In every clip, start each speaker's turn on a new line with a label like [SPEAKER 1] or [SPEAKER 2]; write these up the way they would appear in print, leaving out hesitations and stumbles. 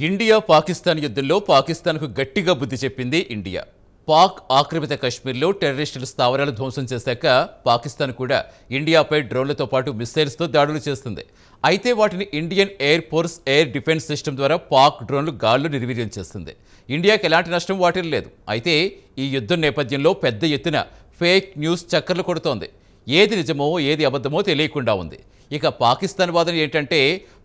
[SPEAKER 1] India Pakistan యుద్ధంలో పాకిస్తాన్కు గట్టిగా బుద్ధి చెప్పింది ఇండియా. పాక్ ఆక్రమిత కశ్మీర్లో టెర్రరిస్టుల స్థావరాలు ధ్వంసం చేశాక పాకిస్తాన్ కూడా ఇండియాపై డ్రోన్లతో పాటు మిసైల్స్తో దాడులు చేస్తుంది. అయితే వాటిని Indian air force air defence system ద్వారా పాక్ డ్రోన్లు గాల్లో నిర్వీర్యం చేస్తుంది. ఇండియాకి ఎలాంటి నష్టం వాటిల్లలేదు. అయితే ఈ యుద్ధం నేపథ్యంలో పెద్ద ఎత్తున ఫేక్ న్యూస్ చక్కర్లు కొడుతోంది. ఏది నిజమో ఏది అబద్ధమో తెలియకుండా ఉంది. ఇక పాకిస్తాన్ వాదన ఏంటంటే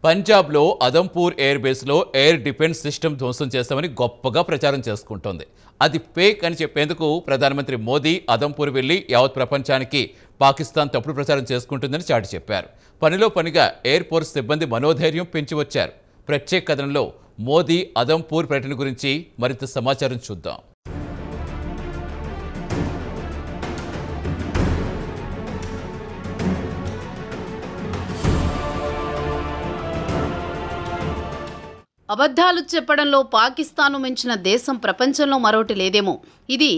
[SPEAKER 1] పంజాబ్లో అదంపూర్ ఎయిర్ బేస్లో ఎయిర్ డిఫెన్స్ సిస్టమ్ ధ్వంసం చేస్తామని గొప్పగా ప్రచారం చేసుకుంటోంది. అది ఫేక్ అని చెప్పేందుకు ప్రధానమంత్రి మోదీ అదంపూర్ వెళ్లి యావత్ ప్రపంచానికి పాకిస్తాన్ తప్పుడు ప్రచారం చేసుకుంటుందని చాటి చెప్పారు. పనిలో పనిగా ఎయిర్ ఫోర్స్ సిబ్బంది మనోధైర్యం పెంచి వచ్చారు. ప్రత్యేక కథనంలో మోదీ అదంపూర్ పర్యటన గురించి మరింత సమాచారం చూద్దాం.
[SPEAKER 2] అబద్ధాలు చెప్పడంలో పాకిస్తాన్ను మించిన దేశం ప్రపంచంలో మరోటి లేదేమో. ఇది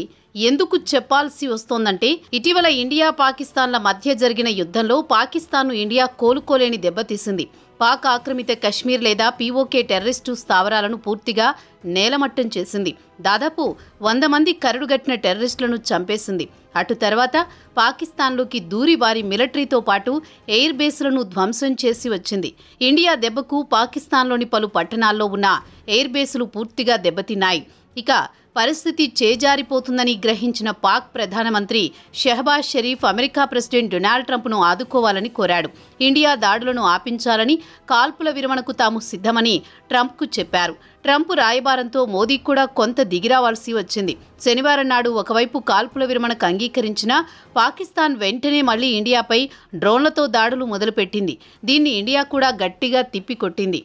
[SPEAKER 2] ఎందుకు చెప్పాల్సి వస్తోందంటే ఇటీవల ఇండియా పాకిస్తాన్ల మధ్య జరిగిన యుద్ధంలో పాకిస్తాన్ను ఇండియా కోలుకోలేని దెబ్బతీసింది. పాక్ ఆక్రమిత కశ్మీర్ లేదా పీఓకే టెర్రరిస్టు స్థావరాలను పూర్తిగా నేలమట్టం చేసింది. దాదాపు 100 మంది కరడుగట్టిన టెర్రరిస్టులను చంపేసింది. అటు తర్వాత పాకిస్తాన్లోకి దూరి వారి మిలిటరీతో పాటు ఎయిర్ బేస్లను ధ్వంసం చేసి వచ్చింది. ఇండియా దెబ్బకు పాకిస్తాన్లోని పలు పట్టణాల్లో ఉన్న ఎయిర్ బేసులు పూర్తిగా దెబ్బతిన్నాయి. ఇక పరిస్థితి చేజారిపోతుందని గ్రహించిన పాక్ ప్రధానమంత్రి Shehbaz Sharif America president Donald ట్రంప్ను ఆదుకోవాలని కోరాడు. ఇండియా దాడులను ఆపించాలని, కాల్పుల విరమణకు తాము సిద్ధమని ట్రంప్కు చెప్పారు. ట్రంప్ రాయబారంతో మోదీ కూడా కొంత దిగిరావాల్సి వచ్చింది. శనివారం నాడు ఒకవైపు కాల్పుల విరమణకు అంగీకరించినా పాకిస్తాన్ వెంటనే మళ్లీ ఇండియాపై డ్రోన్లతో దాడులు మొదలుపెట్టింది. దీన్ని ఇండియా కూడా గట్టిగా తిప్పికొట్టింది.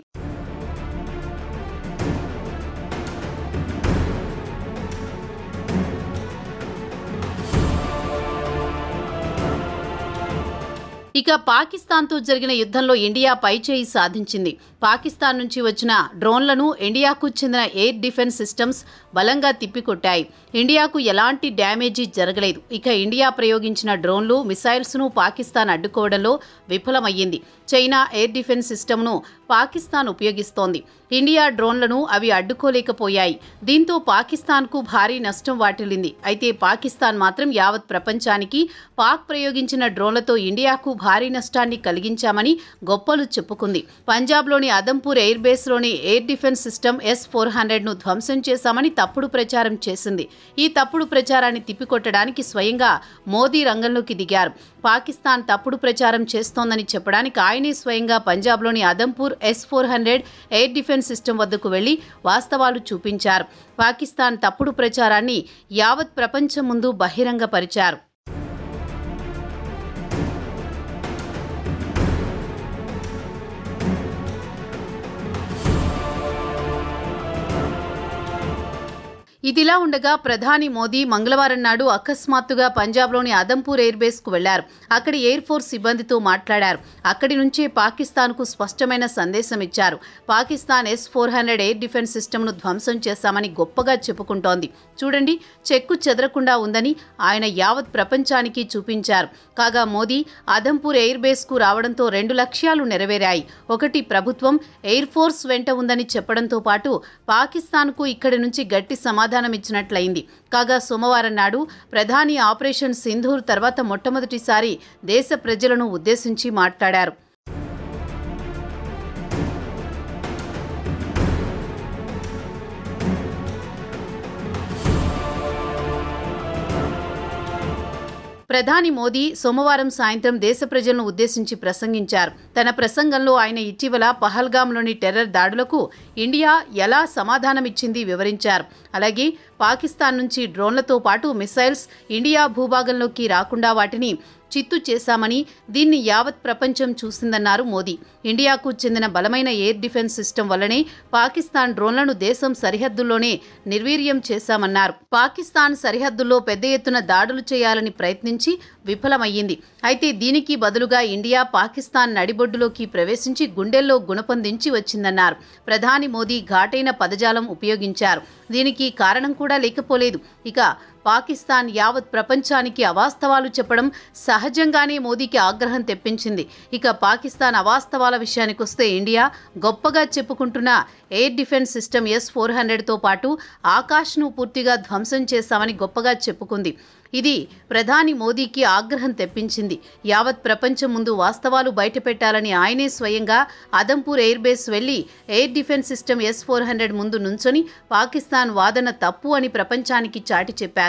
[SPEAKER 2] ఇక పాకిస్తాన్తో జరిగిన యుద్ధంలో ఇండియా పైచేయి సాధించింది. పాకిస్తాన్ నుంచి వచ్చిన డ్రోన్లను ఇండియాకు చెందిన ఎయిర్ డిఫెన్స్ సిస్టమ్స్ బలంగా తిప్పికొట్టాయి. ఇండియాకు ఎలాంటి డ్యామేజీ జరగలేదు. ఇక ఇండియా ప్రయోగించిన డ్రోన్లు, మిసైల్స్ను పాకిస్తాన్ అడ్డుకోవడంలో విఫలమయ్యింది. చైనా ఎయిర్ డిఫెన్స్ సిస్టమ్ను పాకిస్తాన్ ఉపయోగిస్తోంది. ఇండియా డ్రోన్లను అవి అడ్డుకోలేకపోయాయి. దీంతో పాకిస్తాన్కు భారీ నష్టం వాటిల్లింది. అయితే పాకిస్తాన్ మాత్రం యావత్ ప్రపంచానికి పాక్ ప్రయోగించిన డ్రోన్లతో ఇండియాకు భారీ నష్టాన్ని కలిగించామని గొప్పలు చెప్పుకుంది. పంజాబ్లోని అదంపూర్ ఎయిర్ బేస్లోని ఎయిర్ డిఫెన్స్ సిస్టమ్ S-400ను ధ్వంసం చేశామని తప్పుడు ప్రచారం చేసింది. ఈ తప్పుడు ప్రచారాన్ని తిప్పికొట్టడానికి స్వయంగా మోదీ రంగంలోకి దిగారు. పాకిస్తాన్ తప్పుడు ప్రచారం చేస్తోందని చెప్పడానికి ఆయనే స్వయంగా పంజాబ్లోని Adampur S-400 air defence system వద్దకు వెళ్లి వాస్తవాలు చూపించారు. పాకిస్తాన్ తప్పుడు ప్రచారాన్ని యావత్ ప్రపంచం ముందు బహిరంగపరిచారు. ఇదిలా ఉండగా ప్రధాని మోదీ మంగళవారం నాడు అకస్మాత్తుగా పంజాబ్లోని అదంపూర్ ఎయిర్ బేస్కు వెళ్లారు. అక్కడి ఎయిర్ ఫోర్స్ సిబ్బందితో మాట్లాడారు. అక్కడి నుంచే పాకిస్తాన్కు స్పష్టమైన సందేశం ఇచ్చారు. పాకిస్తాన్ S-400 ఎయిర్ డిఫెన్స్ సిస్టమ్ను ధ్వంసం చేశామని గొప్పగా చెప్పుకుంటోంది. చూడండి, చెక్కు చెదరకుండా ఉందని ఆయన యావత్ ప్రపంచానికి చూపించారు. కాగా మోదీ అదంపూర్ ఎయిర్ బేస్కు రావడంతో 2 లక్ష్యాలు నెరవేరాయి. ఒకటి, ప్రభుత్వం ఎయిర్ ఫోర్స్ వెంట ఉందని చెప్పడంతో పాటు పాకిస్తాన్కు ఇక్కడి నుంచి గట్టి సమాధానం ఇచ్చినట్లయింది. కాగా సోమవారం నాడు ప్రధాని ఆపరేషన్ సింధూర్ తర్వాత మొట్టమొదటిసారి దేశ ప్రజలను ఉద్దేశించి మాట్లాడారు. ప్రధాని మోదీ సోమవారం సాయంత్రం దేశ ప్రజలను ఉద్దేశించి ప్రసంగించారు. తన ప్రసంగంలో ఆయన ఇటీవల పహల్గామ్లోని టెర్రర్ దాడులకు ఇండియా ఎలా సమాధానమిచ్చింది వివరించారు. అలాగే పాకిస్తాన్ నుంచి డ్రోన్లతో పాటు మిసైల్స్ ఇండియా భూభాగంలోకి రాకుండా వాటిని చిత్తు చేశామని, దీన్ని యావత్ ప్రపంచం చూసిందన్నారు మోదీ. ఇండియాకు చెందిన బలమైన ఎయిర్ డిఫెన్స్ సిస్టమ్ వల్లనే పాకిస్తాన్ డ్రోన్లను దేశం సరిహద్దుల్లోనే నిర్వీర్యం చేశామన్నారు. పాకిస్తాన్ సరిహద్దుల్లో పెద్ద ఎత్తున దాడులు చేయాలని ప్రయత్నించి విఫలమయ్యింది. అయితే దీనికి బదులుగా ఇండియా పాకిస్తాన్ నడిబొడ్డు నడిబొడ్డులోకి ప్రవేశించి గుండెల్లో గుణపందించి వచ్చిందన్నారు. ప్రధాని మోదీ ఘాటైన పదజాలం ఉపయోగించారు. దీనికి కారణం కూడా లేకపోలేదు. ఇక పాకిస్తాన్ యావత్ ప్రపంచానికి అవాస్తవాలు చెప్పడం సహజంగానే మోదీకి ఆగ్రహం తెప్పించింది. ఇక పాకిస్తాన్ అవాస్తవాల విషయానికొస్తే ఇండియా గొప్పగా చెప్పుకుంటున్న ఎయిర్ డిఫెన్స్ సిస్టమ్ S-400తో పాటు ఆకాష్ను పూర్తిగా ధ్వంసం చేశామని గొప్పగా చెప్పుకుంది. ఇది ప్రధాని మోదీకి ఆగ్రహం తెప్పించింది. యావత్ ప్రపంచం ముందు వాస్తవాలు బయటపెట్టాలని ఆయనే స్వయంగా అదంపూర్ ఎయిర్ బేస్ వెళ్లి ఎయిర్ డిఫెన్స్ సిస్టమ్ S-400 ముందు నుంచొని పాకిస్తాన్ వాదన తప్పు అని ప్రపంచానికి చాటి చెప్పారు.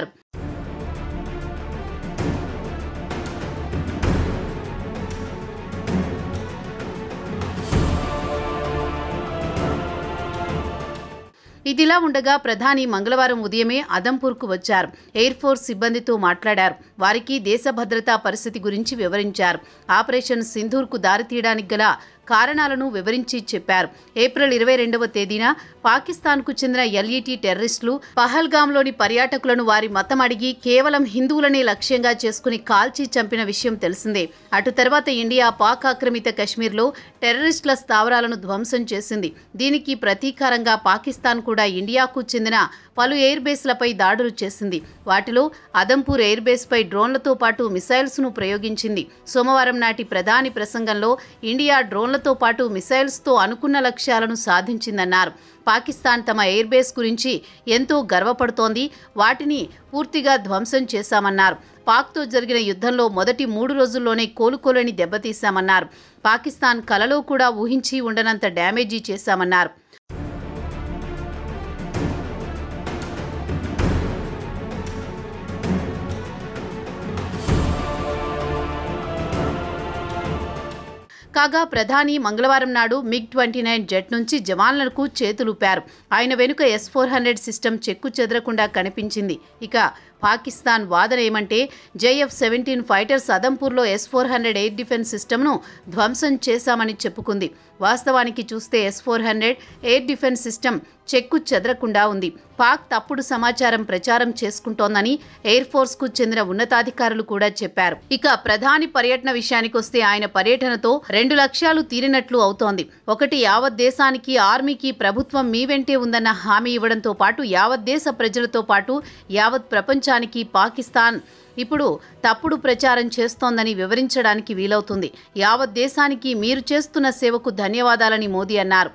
[SPEAKER 2] ఇదిలా ఉండగా ప్రధాని మంగళవారం ఉదయమే అదంపూర్కు వచ్చారు. ఎయిర్ ఫోర్స్ సిబ్బందితో మాట్లాడారు. వారికి దేశ భద్రతా పరిస్థితి గురించి వివరించారు. ఆపరేషన్ సింధూర్కు దారితీయడానికి గల కారణాలను వివరించి చెప్పారు. ఏప్రిల్ 22వ తేదీన పాకిస్తాన్కు చెందిన LET టెర్రరిస్టులు పహల్గాంలోని పర్యాటకులను వారి మతం అడిగి కేవలం హిందువులనే లక్ష్యంగా చేసుకుని కాల్చి చంపిన విషయం తెలిసిందే. అటు తర్వాత ఇండియా పాక్ ఆక్రమిత కశ్మీర్లో టెర్రరిస్టుల స్థావరాలను ధ్వంసం చేసింది. దీనికి ప్రతీకారంగా పాకిస్తాన్ కూడా ఇండియాకు చెందిన పలు ఎయిర్ బేస్లపై దాడులు చేసింది. వాటిలో అదంపూర్ ఎయిర్ బేస్పై డ్రోన్లతో పాటు మిసైల్స్ను ప్రయోగించింది. సోమవారం నాటి ప్రధాని ప్రసంగంలో ఇండియా డ్రోన్లతో పాటు మిసైల్స్తో అనుకున్న లక్ష్యాలను సాధించిందన్నారు. పాకిస్తాన్ తమ ఎయిర్ బేస్ గురించి ఎంతో గర్వపడుతోంది. వాటిని పూర్తిగా ధ్వంసం చేశామన్నారు. పాక్తో జరిగిన యుద్ధంలో మొదటి 3 రోజుల్లోనే కోలుకోలేని దెబ్బతీశామన్నారు. పాకిస్తాన్ కలలో కూడా ఊహించి ఉండనంత డ్యామేజీ చేశామన్నారు. కాగా ప్రధాని మంగళవారం నాడు MiG-29 జెట్ నుంచి జవాన్లకు చేతులూపారు. ఆయన వెనుక S-400 సిస్టమ్ చెక్కు చెదరకుండా కనిపించింది. ఇక పాకిస్తాన్ వాదన ఏమంటే JF-17 fighters అదంపూర్లో S-400 air defence సిస్టమ్ను ధ్వంసం చేశామని చెప్పుకుంది. వాస్తవానికి చూస్తే S-400 ఎయిర్ డిఫెన్స్ సిస్టమ్ చెక్కు చెదరకుండా ఉంది. పాక్ తప్పుడు సమాచారం ప్రచారం చేసుకుంటోందని ఎయిర్ ఫోర్స్కు చెందిన ఉన్నతాధికారులు కూడా చెప్పారు. ఇక ప్రధాని పర్యటన విషయానికొస్తే ఆయన పర్యటనతో 2 లక్ష్యాలు తీరినట్లు అవుతోంది. ఒకటి, యావత్ దేశానికి ఆర్మీకి ప్రభుత్వం మీ వెంటే ఉందన్న హామీ ఇవ్వడంతో పాటు యావత్ దేశ ప్రజలతో పాటు యావత్ ప్రపంచానికి పాకిస్తాన్ ఇప్పుడు తప్పుడు ప్రచారం చేస్తోందని వివరించడానికి వీలవుతుంది. యావత్ దేశానికి మీరు చేస్తున్న సేవకు ధన్యవాదాలని మోదీ అన్నారు.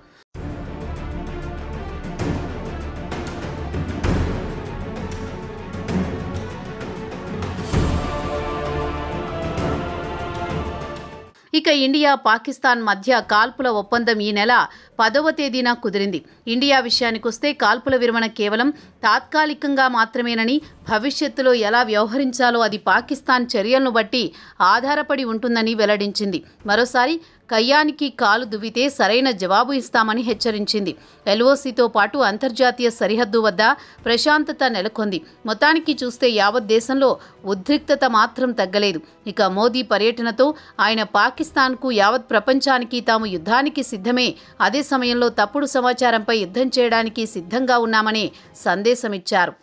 [SPEAKER 2] ఇక ఇండియా పాకిస్తాన్ మధ్య కాల్పుల ఒప్పందం ఈ నెల 10వ తేదీన కుదిరింది. ఇండియా విషయానికొస్తే కాల్పుల విరమణ కేవలం తాత్కాలికంగా మాత్రమేనని, భవిష్యత్తులో ఎలా వ్యవహరించాలో అది పాకిస్తాన్ చర్యలను బట్టి ఆధారపడి ఉంటుందని వెల్లడించింది. మరోసారి కయ్యానికి కాలు దువ్వితే సరైన జవాబు ఇస్తామని హెచ్చరించింది. LOCతో పాటు అంతర్జాతీయ సరిహద్దు వద్ద ప్రశాంతత నెలకొంది. మొత్తానికి చూస్తే యావత్ దేశంలో ఉద్రిక్తత మాత్రం తగ్గలేదు. ఇక మోదీ పర్యటనతో ఆయన పాకిస్తాన్కు యావత్ ప్రపంచానికి తాము యుద్ధానికి సిద్ధమే, అదే సమయంలో తప్పుడు సమాచారంపై యుద్ధం చేయడానికి సిద్ధంగా ఉన్నామని సందేశమిచ్చారు.